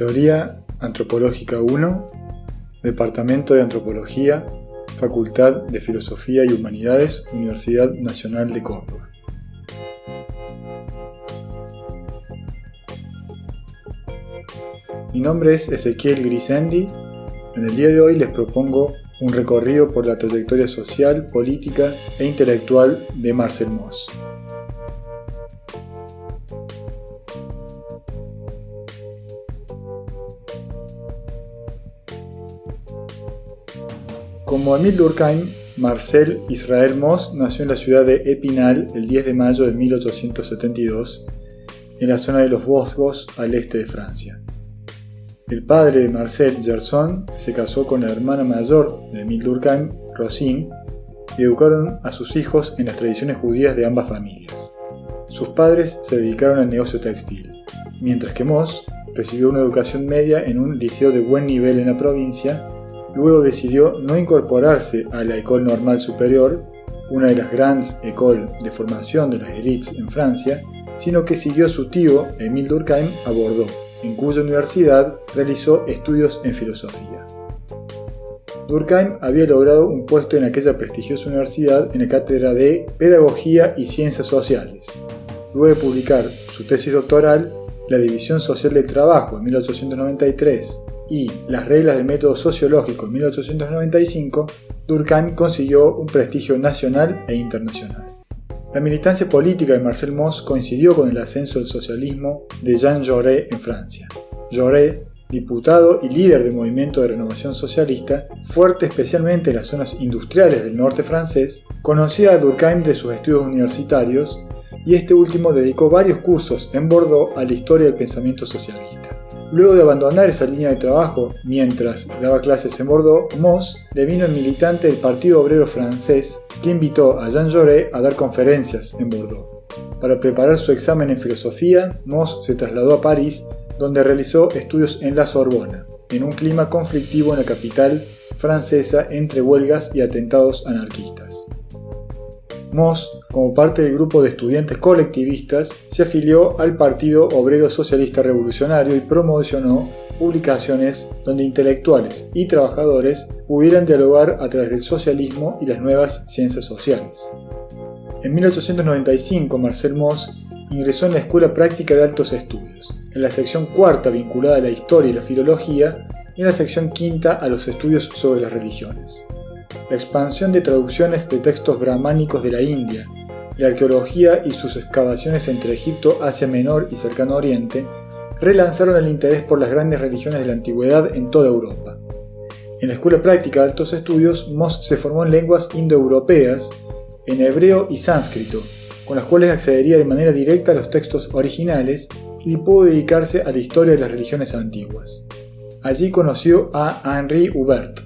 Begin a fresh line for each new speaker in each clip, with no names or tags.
Teoría Antropológica 1, Departamento de Antropología, Facultad de Filosofía y Humanidades, Universidad Nacional de Córdoba. Mi nombre es Ezequiel Grisendi. En el día de hoy les propongo un recorrido por la trayectoria social, política e intelectual de Marcel Mauss. Como Émile Durkheim, Marcel Israel Mauss nació en la ciudad de Épinal el 10 de mayo de 1872, en la zona de los Vosgos, al este de Francia. El padre de Marcel, Gerson, se casó con la hermana mayor de Émile Durkheim, Rosine, y educaron a sus hijos en las tradiciones judías de ambas familias. Sus padres se dedicaron al negocio textil, mientras que Mauss recibió una educación media en un liceo de buen nivel en la provincia. Luego decidió no incorporarse a la École Normale Supérieure, una de las grandes écoles de formación de las élites en Francia, sino que siguió a su tío, Émile Durkheim, a Bordeaux, en cuya universidad realizó estudios en filosofía. Durkheim había logrado un puesto en aquella prestigiosa universidad en la cátedra de Pedagogía y Ciencias Sociales. Luego de publicar su tesis doctoral, La división social del trabajo, en 1893, y Las reglas del método sociológico en 1895, Durkheim consiguió un prestigio nacional e internacional. La militancia política de Marcel Mauss coincidió con el ascenso del socialismo de Jean Jaurès en Francia. Jaurès, diputado y líder del movimiento de renovación socialista, fuerte especialmente en las zonas industriales del norte francés, conocía a Durkheim de sus estudios universitarios y este último dedicó varios cursos en Bordeaux a la historia del pensamiento socialista. Luego de abandonar esa línea de trabajo mientras daba clases en Bordeaux, Mauss devino el militante del Partido Obrero Francés que invitó a Jean Jaurès a dar conferencias en Bordeaux. Para preparar su examen en filosofía, Mauss se trasladó a París, donde realizó estudios en la Sorbona, en un clima conflictivo en la capital francesa entre huelgas y atentados anarquistas. Mauss, como parte del grupo de estudiantes colectivistas, se afilió al Partido Obrero Socialista Revolucionario y promocionó publicaciones donde intelectuales y trabajadores pudieran dialogar a través del socialismo y las nuevas ciencias sociales. En 1895, Marcel Mauss ingresó en la Escuela Práctica de Altos Estudios, en la sección cuarta vinculada a la historia y la filología y en la sección quinta a los estudios sobre las religiones. La expansión de traducciones de textos brahmánicos de la India, la arqueología y sus excavaciones entre Egipto, Asia Menor y Cercano Oriente relanzaron el interés por las grandes religiones de la antigüedad en toda Europa. En la Escuela Práctica de Altos Estudios, Mauss se formó en lenguas indoeuropeas, en hebreo y sánscrito, con las cuales accedería de manera directa a los textos originales y pudo dedicarse a la historia de las religiones antiguas. Allí conoció a Henri Hubert,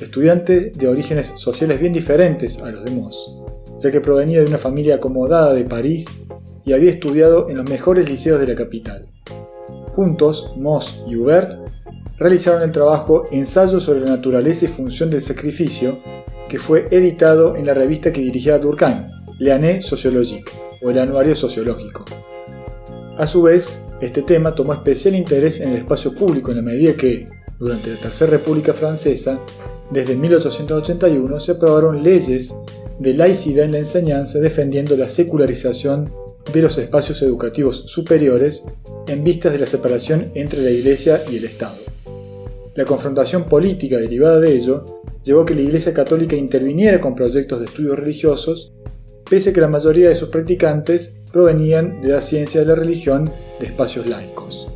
estudiante de orígenes sociales bien diferentes a los de Mauss, ya que provenía de una familia acomodada de París y había estudiado en los mejores liceos de la capital. Juntos, Mauss y Hubert realizaron el trabajo Ensayo sobre la naturaleza y función del sacrificio, que fue editado en la revista que dirigía Durkheim, L'Année Sociologique, o el Anuario Sociológico. A su vez, este tema tomó especial interés en el espacio público en la medida que, durante la Tercera República Francesa, desde 1881 se aprobaron leyes de laicidad en la enseñanza defendiendo la secularización de los espacios educativos superiores en vistas de la separación entre la Iglesia y el Estado. La confrontación política derivada de ello llevó a que la Iglesia Católica interviniera con proyectos de estudios religiosos, pese a que la mayoría de sus practicantes provenían de la ciencia de la religión de espacios laicos.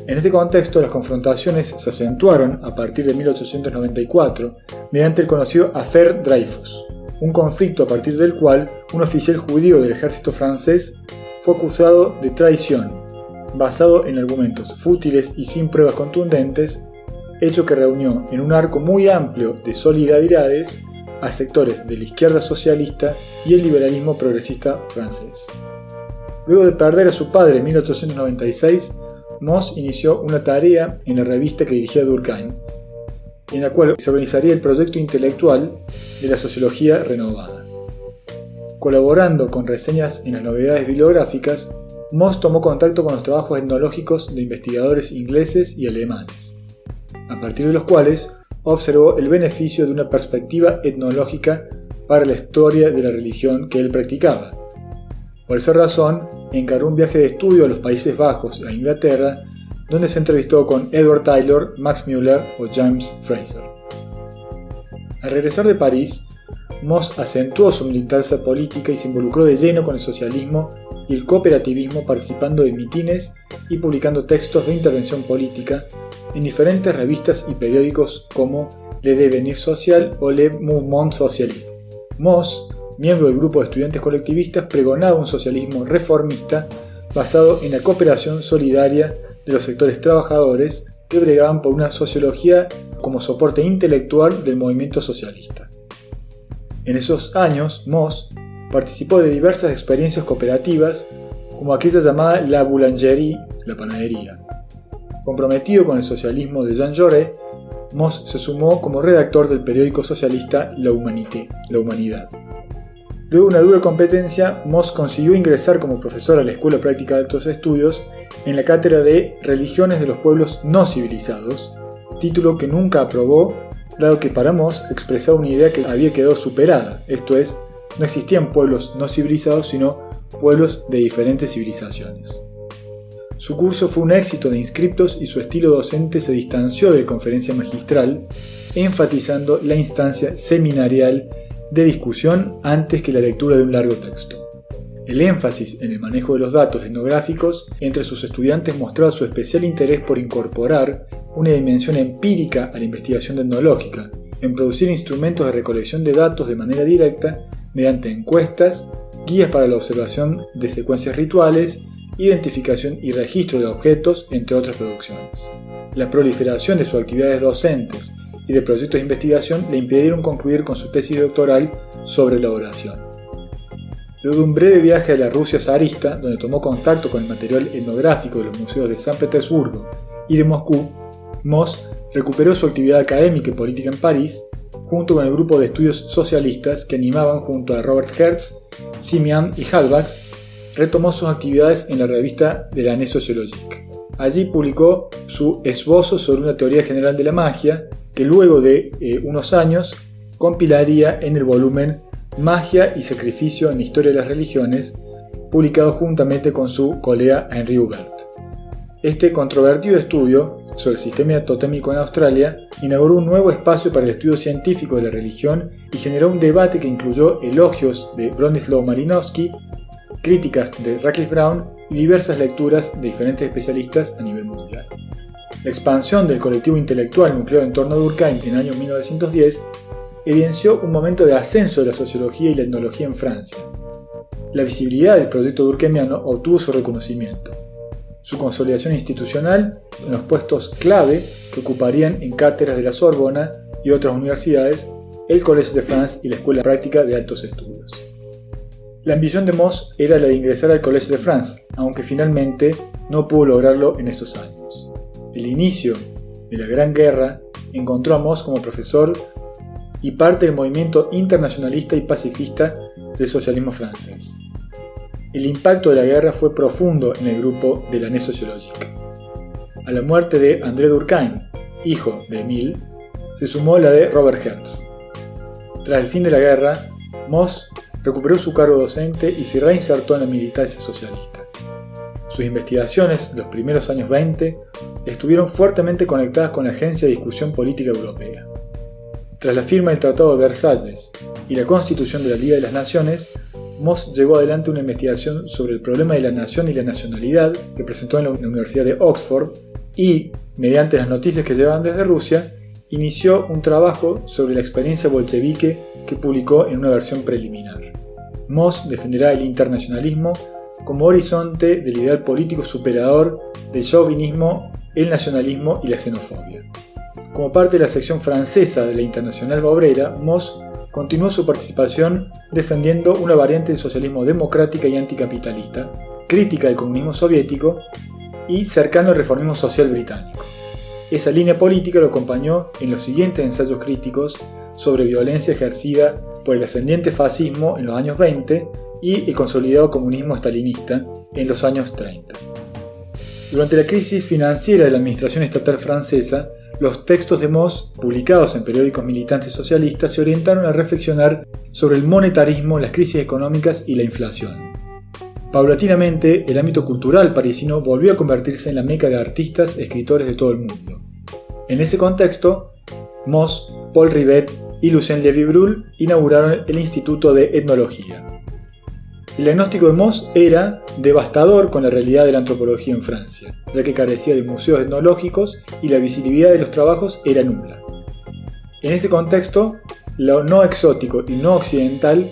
En este contexto, las confrontaciones se acentuaron a partir de 1894 mediante el conocido Affaire Dreyfus, un conflicto a partir del cual un oficial judío del ejército francés fue acusado de traición, basado en argumentos fútiles y sin pruebas contundentes, hecho que reunió en un arco muy amplio de solidaridades a sectores de la izquierda socialista y el liberalismo progresista francés. Luego de perder a su padre en 1896, Mauss inició una tarea en la revista que dirigía Durkheim, en la cual se organizaría el proyecto intelectual de la sociología renovada. Colaborando con reseñas en las novedades bibliográficas, Moss tomó contacto con los trabajos etnológicos de investigadores ingleses y alemanes, a partir de los cuales observó el beneficio de una perspectiva etnológica para la historia de la religión que él practicaba. Por esa razón, encargó un viaje de estudio a los Países Bajos e a Inglaterra, donde se entrevistó con Edward Tylor, Max Müller o James Fraser. Al regresar de París, Moss acentuó su militancia política y se involucró de lleno con el socialismo y el cooperativismo, participando de mitines y publicando textos de intervención política en diferentes revistas y periódicos como Le Devenir Social o Le Mouvement Socialiste. Moss, miembro del grupo de estudiantes colectivistas, pregonaba un socialismo reformista basado en la cooperación solidaria de los sectores trabajadores que bregaban por una sociología como soporte intelectual del movimiento socialista. En esos años, Moss participó de diversas experiencias cooperativas, como aquella llamada La Boulangerie, la panadería. Comprometido con el socialismo de Jean Jaurès, Moss se sumó como redactor del periódico socialista La Humanité, la Humanidad. Luego de una dura competencia, Moss consiguió ingresar como profesor a la Escuela Práctica de Altos Estudios en la cátedra de Religiones de los Pueblos No Civilizados, título que nunca aprobó, dado que para Moss expresaba una idea que había quedado superada, esto es, no existían pueblos no civilizados, sino pueblos de diferentes civilizaciones. Su curso fue un éxito de inscriptos y su estilo docente se distanció de la conferencia magistral, enfatizando la instancia seminarial de discusión antes que la lectura de un largo texto. El énfasis en el manejo de los datos etnográficos entre sus estudiantes mostraba su especial interés por incorporar una dimensión empírica a la investigación etnológica, en producir instrumentos de recolección de datos de manera directa mediante encuestas, guías para la observación de secuencias rituales, identificación y registro de objetos, entre otras producciones. La proliferación de sus actividades docentes y de proyectos de investigación le impidieron concluir con su tesis doctoral sobre la oración. Luego de un breve viaje a la Rusia zarista, donde tomó contacto con el material etnográfico de los museos de San Petersburgo y de Moscú, Moss recuperó su actividad académica y política en París, junto con el grupo de estudios socialistas que animaban junto a Robert Hertz, Simian y Halbach. Retomó sus actividades en la revista de l'Année Sociologique. Allí publicó su esbozo sobre una teoría general de la magia, que luego de unos años compilaría en el volumen Magia y Sacrificio en la Historia de las Religiones, publicado juntamente con su colega Henri Hubert. Este controvertido estudio sobre el sistema totémico en Australia inauguró un nuevo espacio para el estudio científico de la religión y generó un debate que incluyó elogios de Bronislaw Malinowski, críticas de Radcliffe Brown y diversas lecturas de diferentes especialistas a nivel mundial. La expansión del colectivo intelectual nucleado en torno a Durkheim en el año 1910 evidenció un momento de ascenso de la sociología y la etnología en Francia. La visibilidad del proyecto durkheimiano obtuvo su reconocimiento. Su consolidación institucional en los puestos clave que ocuparían en cátedras de la Sorbona y otras universidades, el Collège de France y la Escuela Práctica de Altos Estudios. La ambición de Moss era la de ingresar al Collège de France, aunque finalmente no pudo lograrlo en esos años. El inicio de la Gran Guerra encontró a Moss como profesor y parte del movimiento internacionalista y pacifista del socialismo francés. El impacto de la guerra fue profundo en el grupo de l'Année Sociologique. A la muerte de André Durkheim, hijo de Émile, se sumó la de Robert Hertz. Tras el fin de la guerra, Moss recuperó su cargo docente y se reinsertó en la militancia socialista. Sus investigaciones de los primeros años 20 estuvieron fuertemente conectadas con la Agencia de Discusión Política Europea. Tras la firma del Tratado de Versalles y la constitución de la Liga de las Naciones, Moss llevó adelante una investigación sobre el problema de la nación y la nacionalidad que presentó en la Universidad de Oxford y, mediante las noticias que llegaban desde Rusia, inició un trabajo sobre la experiencia bolchevique que publicó en una versión preliminar. Moss defenderá el internacionalismo como horizonte del ideal político superador del chauvinismo, el nacionalismo y la xenofobia. Como parte de la sección francesa de la Internacional Obrera, Moss continuó su participación defendiendo una variante del socialismo democrática y anticapitalista, crítica del comunismo soviético y cercano al reformismo social británico. Esa línea política lo acompañó en los siguientes ensayos críticos sobre violencia ejercida por el ascendiente fascismo en los años 20 y el consolidado comunismo estalinista en los años 30. Durante la crisis financiera de la administración estatal francesa, los textos de Moss, publicados en periódicos militantes socialistas, se orientaron a reflexionar sobre el monetarismo, las crisis económicas y la inflación. Paulatinamente, el ámbito cultural parisino volvió a convertirse en la meca de artistas, escritores de todo el mundo. En ese contexto, Moss, Paul Rivet y Lucien Lévy-Bruhl inauguraron el Instituto de Etnología. El diagnóstico de Moss era devastador con la realidad de la antropología en Francia, ya que carecía de museos etnológicos y la visibilidad de los trabajos era nula. En ese contexto, lo no exótico y no occidental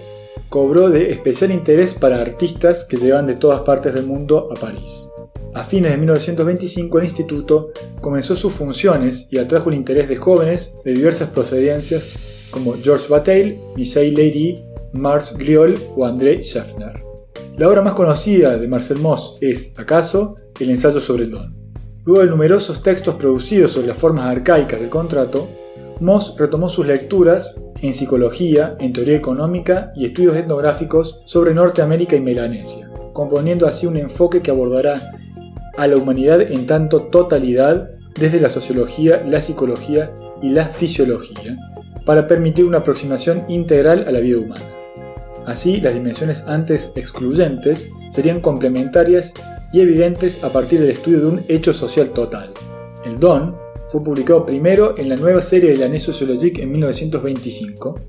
cobró de especial interés para artistas que llegaban de todas partes del mundo a París. A fines de 1925 el instituto comenzó sus funciones y atrajo el interés de jóvenes de diversas procedencias como Georges Bataille, Michel Leiry, Mars Griol o André Schaffner. La obra más conocida de Marcel Mauss es, acaso, el ensayo sobre el don. Luego de numerosos textos producidos sobre las formas arcaicas del contrato, Mauss retomó sus lecturas en psicología, en teoría económica y estudios etnográficos sobre Norteamérica y Melanesia, componiendo así un enfoque que abordará a la humanidad en tanto totalidad desde la sociología, la psicología y la fisiología, para permitir una aproximación integral a la vida humana. Así, las dimensiones antes excluyentes serían complementarias y evidentes a partir del estudio de un hecho social total. El don fue publicado primero en la nueva serie de l'Année sociologique en 1925,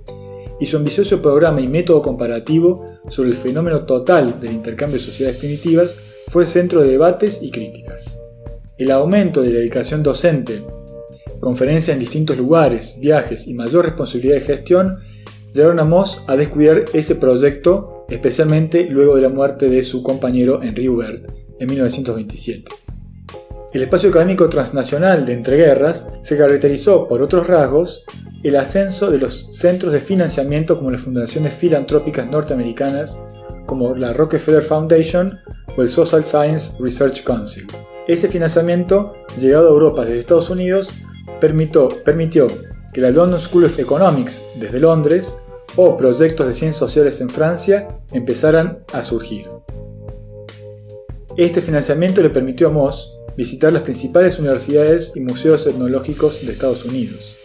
y su ambicioso programa y método comparativo sobre el fenómeno total del intercambio de sociedades primitivas fue centro de debates y críticas. El aumento de la dedicación docente, conferencias en distintos lugares, viajes y mayor responsabilidad de gestión llevaron a Mauss a descuidar ese proyecto, especialmente luego de la muerte de su compañero Henri Hubert en 1927. El espacio académico transnacional de entreguerras se caracterizó por otros rasgos: el ascenso de los centros de financiamiento como las fundaciones filantrópicas norteamericanas como la Rockefeller Foundation o el Social Science Research Council. Ese financiamiento, llegado a Europa desde Estados Unidos, permitió que la London School of Economics desde Londres o proyectos de ciencias sociales en Francia empezaran a surgir. Este financiamiento le permitió a Mauss visitar las principales universidades y museos etnológicos de Estados Unidos,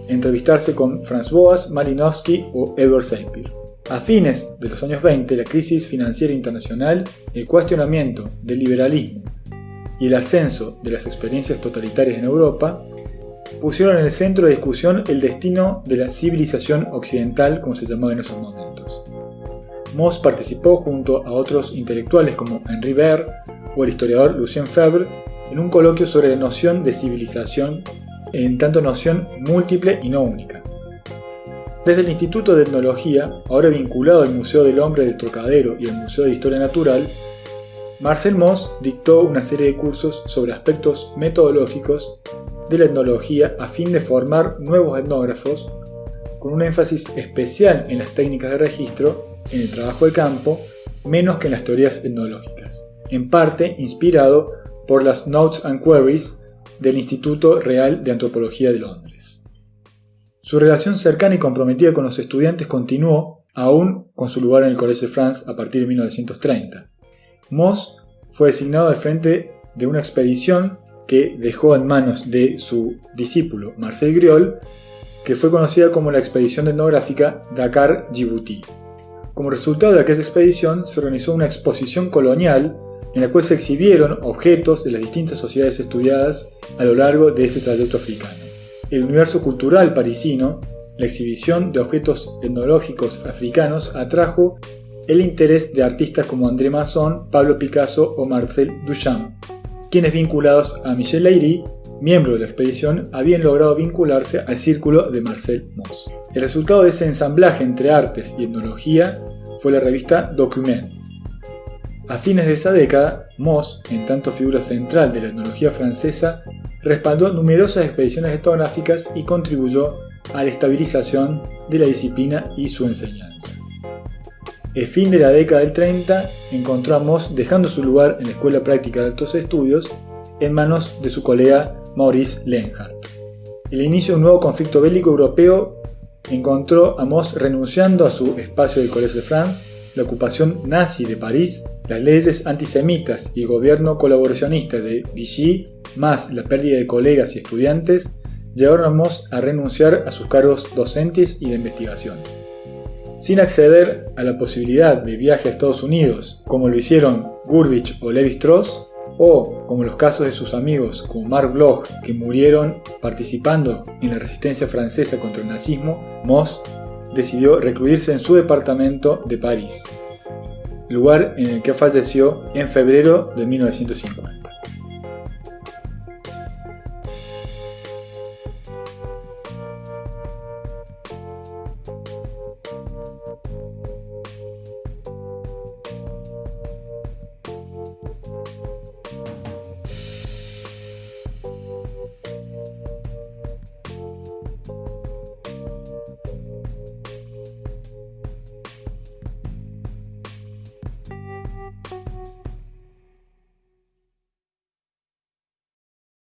entrevistarse con Franz Boas, Malinowski o Edward Sapir. A fines de los años 20, la crisis financiera internacional, el cuestionamiento del liberalismo y el ascenso de las experiencias totalitarias en Europa pusieron en el centro de discusión el destino de la civilización occidental, como se llamaba en esos momentos. Mauss participó junto a otros intelectuales como Henri Ver o el historiador Lucien Febvre en un coloquio sobre la noción de civilización, en tanto noción múltiple y no única. Desde el Instituto de Etnología, ahora vinculado al Museo del Hombre del Trocadero y al Museo de Historia Natural, Marcel Mauss dictó una serie de cursos sobre aspectos metodológicos de la etnología a fin de formar nuevos etnógrafos, con un énfasis especial en las técnicas de registro, en el trabajo de campo, menos que en las teorías etnológicas, en parte inspirado por las Notes and Queries del Instituto Real de Antropología de Londres. Su relación cercana y comprometida con los estudiantes continuó, aún con su lugar en el Collège de France a partir de 1930. Mauss fue designado al frente de una expedición que dejó en manos de su discípulo Marcel Griol, que fue conocida como la expedición etnográfica Dakar-Djibouti. Como resultado de aquella expedición se organizó una exposición colonial en la cual se exhibieron objetos de las distintas sociedades estudiadas a lo largo de ese trayecto africano. El universo cultural parisino, la exhibición de objetos etnológicos africanos atrajo el interés de artistas como André Masson, Pablo Picasso o Marcel Duchamp, quienes vinculados a Michel Leiry, miembro de la expedición, habían logrado vincularse al círculo de Marcel Mauss. El resultado de ese ensamblaje entre artes y etnología fue la revista Document. A fines de esa década, Mauss, en tanto figura central de la etnología francesa, respaldó numerosas expediciones etnográficas y contribuyó a la estabilización de la disciplina y su enseñanza. El fin de la década del 30 encontró a Mauss dejando su lugar en la Escuela Práctica de Altos Estudios en manos de su colega Maurice Lenhardt. El inicio de un nuevo conflicto bélico europeo encontró a Moss renunciando a su espacio del Collège de France, la ocupación nazi de París, las leyes antisemitas y el gobierno colaboracionista de Vichy, más la pérdida de colegas y estudiantes, llevaron a Moss a renunciar a sus cargos docentes y de investigación. Sin acceder a la posibilidad de viaje a Estados Unidos, como lo hicieron Gurvitch o Lévi-Strauss, o como los casos de sus amigos como Marc Bloch, que murieron participando en la resistencia francesa contra el nazismo, Moss decidió recluirse en su departamento de París, lugar en el que falleció en febrero de 1950.